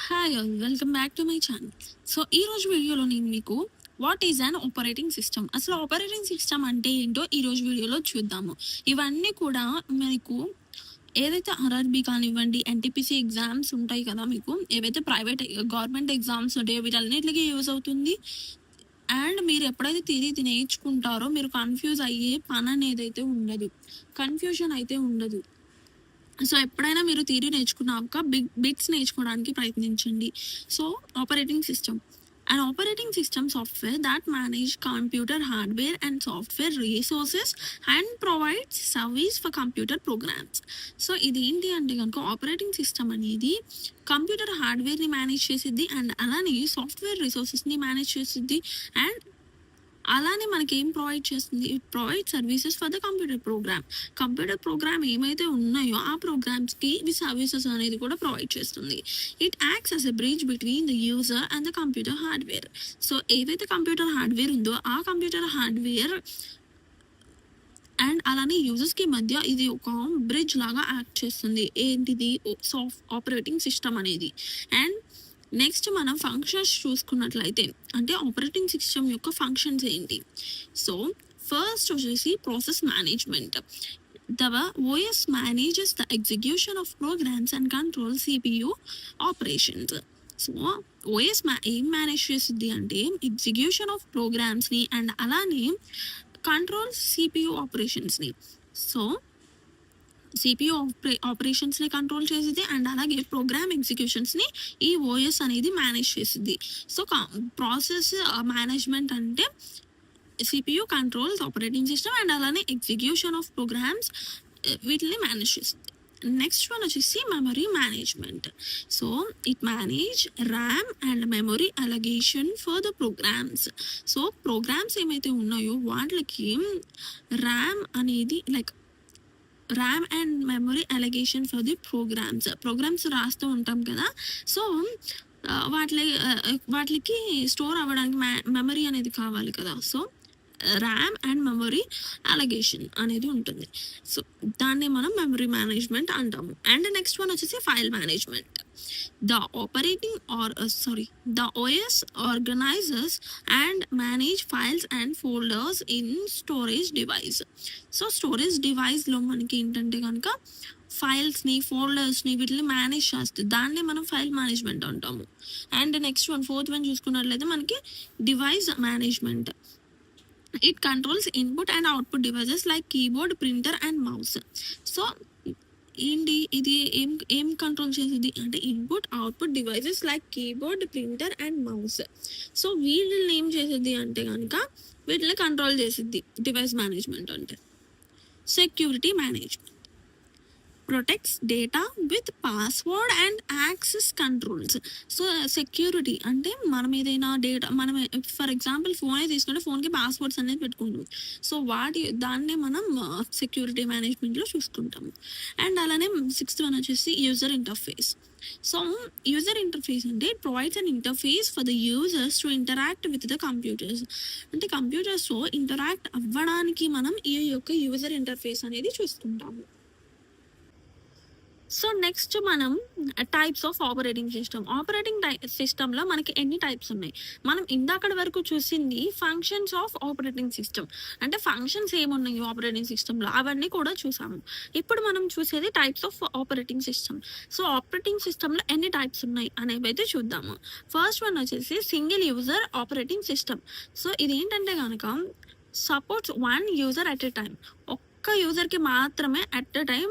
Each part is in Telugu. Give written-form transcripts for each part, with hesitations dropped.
Hi all, welcome back to my channel. So ఈ రోజు వీడియోలో నేను మీకు what is an operating system, అసలు ఆపరేటింగ్ సిస్టమ్ అంటే ఏంటో ఈ రోజు వీడియోలో చూద్దాము. ఇవన్నీ కూడా మీకు ఏదైతే ఆర్ఆర్బీ కానివ్వండి, ఎన్టీపీసీ ఎగ్జామ్స్ ఉంటాయి కదా, మీకు ఏవైతే ప్రైవేట్ గవర్నమెంట్ ఎగ్జామ్స్ ఉంటాయో వీటన్నిటికీ యూజ్ అవుతుంది. అండ్ మీరు ఎప్పుడైతే తిరిగి నేర్చుకుంటారో మీరు కన్ఫ్యూజ్ అయ్యే పని అనేది అయితే ఉండదు, కన్ఫ్యూజన్ అయితే ఉండదు. సో ఎప్పుడైనా మీరు థియరీ నేర్చుకున్నాక బిట్స్ నేర్చుకోవడానికి ప్రయత్నించండి. So operating system, an operating system software that manage computer hardware and software resources and provides service for computer programs. So ఇది ఏంటి అంటే కనుక ఆపరేటింగ్ సిస్టమ్ అనేది కంప్యూటర్ హార్డ్వేర్ని మేనేజ్ చేసిద్ది అండ్ అలానే సాఫ్ట్వేర్ రిసోర్సెస్ని మేనేజ్ చేసిద్ది అండ్ అలానే మనకి ఏం ప్రొవైడ్ చేస్తుంది, it provide services for the computer program ఏమైతే ఉన్నాయో ఆ ప్రోగ్రామ్స్కి ఇవి సర్వీసెస్ అనేది కూడా ప్రొవైడ్ చేస్తుంది. It acts as a bridge between the user and the computer hardware. So ఏదైతే కంప్యూటర్ హార్డ్వేర్ ఉందో ఆ కంప్యూటర్ హార్డ్వేర్ అండ్ అలానే యూజర్స్కి మధ్య ఇది ఒక బ్రిడ్జ్ లాగా యాక్ట్ చేస్తుంది. ఏంటిది? ఆపరేటింగ్ సిస్టమ్ అనేది. అండ్ నెక్స్ట్ మనం ఫంక్షన్స్ చూసుకున్నట్లయితే అంటే ఆపరేటింగ్ సిస్టమ్ యొక్క ఫంక్షన్స్ ఏంటి? సో ఫస్ట్ వచ్చేసి process management. The OS manages the execution of programs and control CPU operations. So OS ఏం మేనేజ్ చేస్తుంది అంటే ఎగ్జిక్యూషన్ ఆఫ్ ప్రోగ్రామ్స్ని అండ్ అలానే కంట్రోల్ సిపియు ఆపరేషన్స్ని. సో సిపియు ఆపరేషన్స్ని కంట్రోల్ చేసిద్ది అండ్ అలాగే ప్రోగ్రామ్ ఎగ్జిక్యూషన్స్ని ఈ ఓఎస్ అనేది మేనేజ్ చేసిద్ది. సో ప్రాసెస్ మేనేజ్మెంట్ అంటే CPU controls operating system and అలానే ఎగ్జిక్యూషన్ ఆఫ్ ప్రోగ్రామ్స్ వీటిని మేనేజ్ చేస్తుంది. నెక్స్ట్ వన్ వచ్చేసి memory management. So it manage RAM and memory allocation for the programs. So programs ఏమైతే ఉన్నాయో వాటికి ర్యామ్ అనేది RAM and memory allocation for the programs రాస్తూ ఉంటాం కదా. సో వాటికి స్టోర్ అవ్వడానికి మెమరీ అనేది కావాలి కదా. So RAM and memory allocation అనేది ఉంటుంది. సో దాన్ని మనం మెమరీ మేనేజ్మెంట్ అంటాము. అండ్ నెక్స్ట్ వన్ వచ్చేసి file management. The OS organizes and manage files and folders in storage device. So storage డివైస్లో మనకి ఏంటంటే కనుక ఫైల్స్ని ఫోల్డర్స్ని వీటిని మేనేజ్ చేస్తుంది, దాన్నే మనం ఫైల్ మేనేజ్మెంట్ అంటాము. And next one fourth one చూసుకున్నట్లయితే మనకి device management. It controls input and output devices like keyboard, printer and mouse. So ఏంటి ఇది ఏం కంట్రోల్ చేసేది అంటే input output devices like keyboard, printer and mouse. So వీటిని ఏం చేసేది అంటే కనుక వీటిని కంట్రోల్ చేసిద్ది డివైస్ మేనేజ్మెంట్ అంటే. Security management protects data with password and access controls. So security అంటే మనం ఏదైనా డేటా మనం ఫర్ ఎగ్జాంపుల్ ఫోనే తీసుకుంటే ఫోన్కి పాస్వర్డ్స్ అనేది పెట్టుకుంటాం. సో దాన్నే మనం సెక్యూరిటీ మేనేజ్మెంట్లో చూసుకుంటాము. అండ్ అలానే సిక్స్త్ వన్ వచ్చేసి user interface. So user interface అంటే it provides an interface for the users to interact with the computers. అంటే కంప్యూటర్స్తో ఇంటరాక్ట్ అవ్వడానికి మనం ఈ యొక్క యూజర్ ఇంటర్ఫేస్ అనేది చూసుకుంటాము. సో నెక్స్ట్ మనం టైప్స్ ఆఫ్ ఆపరేటింగ్ సిస్టంలో మనకి ఎన్ని టైప్స్ ఉన్నాయి? మనం ఇందాకటి వరకు చూసింది ఫంక్షన్స్ ఆఫ్ ఆపరేటింగ్ సిస్టమ్, అంటే ఫంక్షన్స్ ఏమున్నాయి ఆపరేటింగ్ సిస్టంలో అవన్నీ కూడా చూసాము. ఇప్పుడు మనం చూసేది types of operating system. So operating సిస్టంలో ఎన్ని టైప్స్ ఉన్నాయి అనేవి అయితే చూద్దాము. ఫస్ట్ వన్ వచ్చేసి single user operating system. So ఇది ఏంటంటే కనుక supports one user at a time, ఒక్క యూజర్కి మాత్రమే అట్ ఎ టైం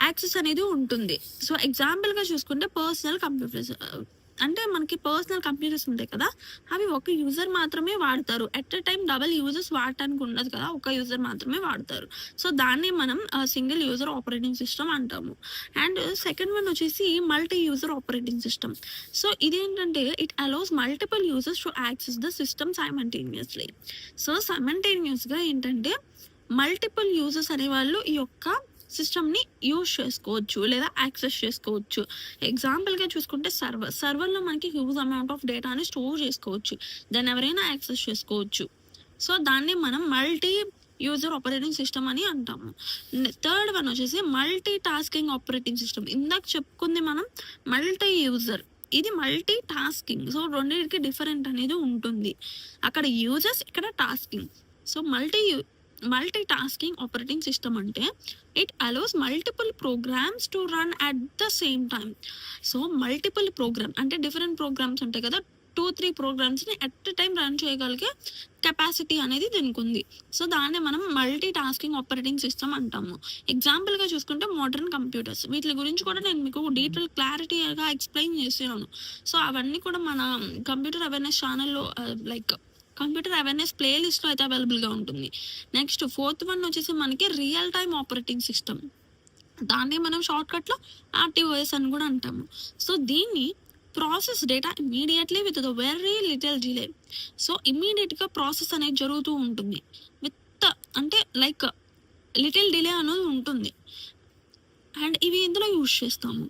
యాక్సెస్ అనేది ఉంటుంది. సో ఎగ్జాంపుల్గా చూసుకుంటే పర్సనల్ కంప్యూటర్స్, అంటే మనకి పర్సనల్ కంప్యూటర్స్ ఉంటాయి కదా, అవి ఒక యూజర్ మాత్రమే వాడతారు. At a time double users వాడటానికి ఉండదు కదా, ఒక యూజర్ మాత్రమే వాడతారు. సో దాన్ని మనం సింగిల్ యూజర్ ఆపరేటింగ్ సిస్టమ్ అంటాము. అండ్ సెకండ్ వన్ వచ్చేసి multi user operating system. So ఇదేంటంటే it allows multiple users to access the system simultaneously. So సైమల్టేనియస్గా ఏంటంటే మల్టిపుల్ యూజర్స్ అనేవాళ్ళు ఈ యొక్క సిస్టమ్ని యూజ్ చేసుకోవచ్చు లేదా యాక్సెస్ చేసుకోవచ్చు. ఎగ్జాంపుల్గా చూసుకుంటే సర్వర్లో మనకి హ్యూజ్ అమౌంట్ ఆఫ్ డేటాని స్టోర్ చేసుకోవచ్చు, దాన్ని ఎవరైనా యాక్సెస్ చేసుకోవచ్చు. సో దాన్ని మనం మల్టీ యూజర్ ఆపరేటింగ్ సిస్టమ్ అని అంటాము. థర్డ్ వన్ వచ్చేసి మల్టీ టాస్కింగ్ ఆపరేటింగ్ సిస్టమ్. ఇందాక చెప్పుకుంది మనం మల్టీ యూజర్, ఇది మల్టీ టాస్కింగ్. సో రెండింటికి డిఫరెంట్ అనేది ఉంటుంది. అక్కడ యూజర్స్, ఇక్కడ tasking. So multitasking operating system అంటే it allows multiple programs to run at the same time. So multiple program అంటే డిఫరెంట్ ప్రోగ్రామ్స్ ఉంటాయి కదా, 2-3 ప్రోగ్రామ్స్ని ఎట్ ఎ టైం రన్ చేయగలిగే కెపాసిటీ అనేది దీనికి ఉంది. సో దాన్ని మనం మల్టీ టాస్కింగ్ ఆపరేటింగ్ సిస్టమ్ అంటాము. ఎగ్జాంపుల్గా చూసుకుంటే మోడర్న్ కంప్యూటర్స్, వీటి గురించి కూడా నేను మీకు డీటెయిల్ క్లారిటీగా ఎక్స్ప్లెయిన్ చేసాను. సో అవన్నీ కూడా మన కంప్యూటర్ అవేర్నెస్ ఛానల్లో లైక్ కంప్యూటర్ అవేర్నెస్ ప్లేలిస్ట్లో అయితే అవైలబుల్గా ఉంటుంది. నెక్స్ట్ ఫోర్త్ వన్ వచ్చేసి మనకి రియల్ టైమ్ ఆపరేటింగ్ సిస్టమ్, దాన్ని మనం షార్ట్కట్లో ఆర్టీఓఎస్ అని కూడా అంటాము. సో దీన్ని process data immediately with the very little delay. So ఇమీడియట్గా ప్రాసెస్ అనేది జరుగుతూ ఉంటుంది విత్ అంటే లైక్ లిటిల్ డిలే అనేది ఉంటుంది. అండ్ ఇవి ఇందులో యూజ్ చేస్తాము.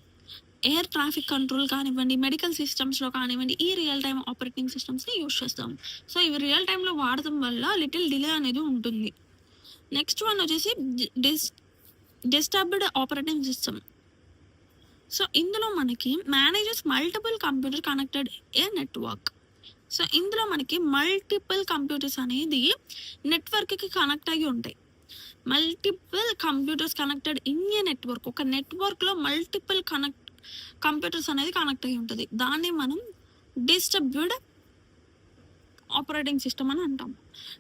ఎయిర్ ట్రాఫిక్ కంట్రోల్ కానివ్వండి, మెడికల్ సిస్టమ్స్లో కానివ్వండి, ఈ రియల్ టైమ్ ఆపరేటింగ్ సిస్టమ్స్ని యూజ్ చేస్తాము. సో ఇవి రియల్ టైంలో వాడటం వల్ల లిటిల్ డిలే అనేది ఉంటుంది. నెక్స్ట్ వన్ వచ్చేసి డిస్టర్బ్డ్ ఆపరేటింగ్ సిస్టమ్. సో ఇందులో మనకి మేనేజెస్ మల్టిపుల్ కంప్యూటర్ కనెక్టెడ్ ఏ నెట్వర్క్. సో ఇందులో మనకి మల్టిపుల్ కంప్యూటర్స్ అనేది నెట్వర్క్కి కనెక్ట్ అయ్యి ఉంటాయి. Multiple computers connected in a network, ఒక నెట్వర్క్లో మల్టిపుల్ కంప్యూటర్స్ అనేది కనెక్ట్ అయ్యి ఉంటుంది. దాన్ని మనం డిస్ట్రిబ్యూటెడ్ ఆపరేటింగ్ సిస్టమ్ అని అంటాం.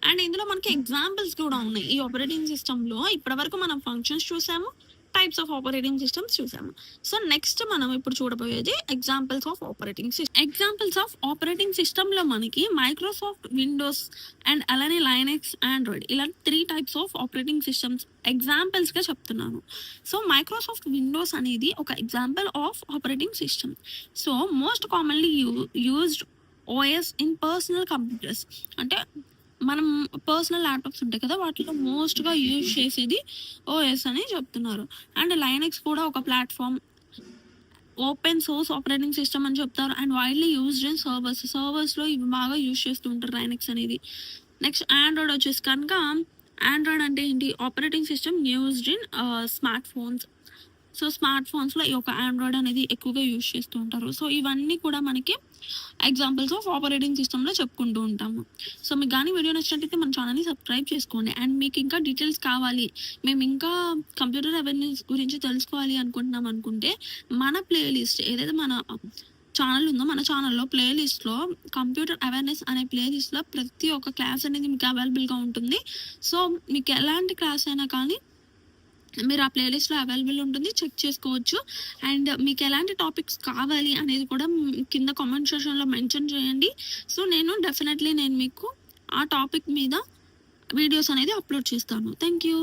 అండ్ ఇందులో మనకి ఎగ్జాంపుల్స్ కూడా ఉన్నాయి. ఈ ఆపరేటింగ్ సిస్టంలో ఇప్పటివరకు మనం ఫంక్షన్స్ చూసాము, టైప్స్ ఆఫ్ ఆపరేటింగ్ సిస్టమ్స్ చూసాము. సో నెక్స్ట్ మనం ఇప్పుడు చూడబోయేది examples of operating system. Examples of operating సిస్టంలో మనకి మైక్రోసాఫ్ట్ విండోస్ అండ్ అలానే లైనెక్స్, ఆండ్రాయిడ్, ఇలా 3 టైప్స్ ఆఫ్ ఆపరేటింగ్ సిస్టమ్స్ ఎగ్జాంపుల్స్గా చెప్తున్నాను. సో మైక్రోసాఫ్ట్ విండోస్ అనేది ఒక example of operating system. So most commonly used OS in personal computers, అంటే మనం పర్సనల్ ల్యాప్టాప్స్ ఉంటాయి కదా, వాటిలో మోస్ట్గా యూజ్ చేసేది ఓఎస్ అని చెప్తున్నారు. అండ్ లైనెక్స్ కూడా ఒక platform, open source operating system అని చెప్తారు. అండ్ వైడ్లీ యూజ్డ్ ఇన్ సర్వర్స్లో ఇవి బాగా యూజ్ చేస్తూ ఉంటారు లైనెక్స్ అనేది. నెక్స్ట్ ఆండ్రాయిడ్ వచ్చేసి కనుక, ఆండ్రాయిడ్ అంటే ఏంటి, operating system used in smart phones. So smart ఫోన్స్లో ఈ యొక్క ఆండ్రాయిడ్ అనేది ఎక్కువగా యూజ్ చేస్తూ ఉంటారు. సో ఇవన్నీ కూడా మనకి ఎగ్జాంపుల్స్ ఆఫ్ ఆపరేటింగ్ సిస్టంలో చెప్పుకుంటూ ఉంటాము. సో మీకు కానీ వీడియో నచ్చినట్టయితే మన ఛానల్ని సబ్స్క్రైబ్ చేసుకోండి. అండ్ మీకు ఇంకా డీటెయిల్స్ కావాలి, మేము ఇంకా కంప్యూటర్ అవేర్నెస్ గురించి తెలుసుకోవాలి అనుకుంటున్నాం అనుకుంటే మన ప్లేలిస్ట్ ఏదైతే మన ఛానల్ ఉందో, మన ఛానల్లో ప్లేలిస్ట్లో కంప్యూటర్ అవేర్నెస్ అనే ప్లేలిస్ట్లో ప్రతి ఒక్క క్లాస్ అనేది మీకు అవైలబుల్గా ఉంటుంది. సో మీకు ఎలాంటి క్లాస్ అయినా కానీ మీరు ఆ ప్లేలిస్ట్లో అవైలబుల్ ఉంటుంది, చెక్ చేసుకోవచ్చు. అండ్ మీకు ఎలాంటి టాపిక్స్ కావాలి అనేది కూడా కింద కామెంట్ సెక్షన్లో మెన్షన్ చేయండి. సో నేను డెఫినెట్లీ మీకు ఆ టాపిక్ మీద వీడియోస్ అనేది అప్లోడ్ చేస్తాను. Thank you.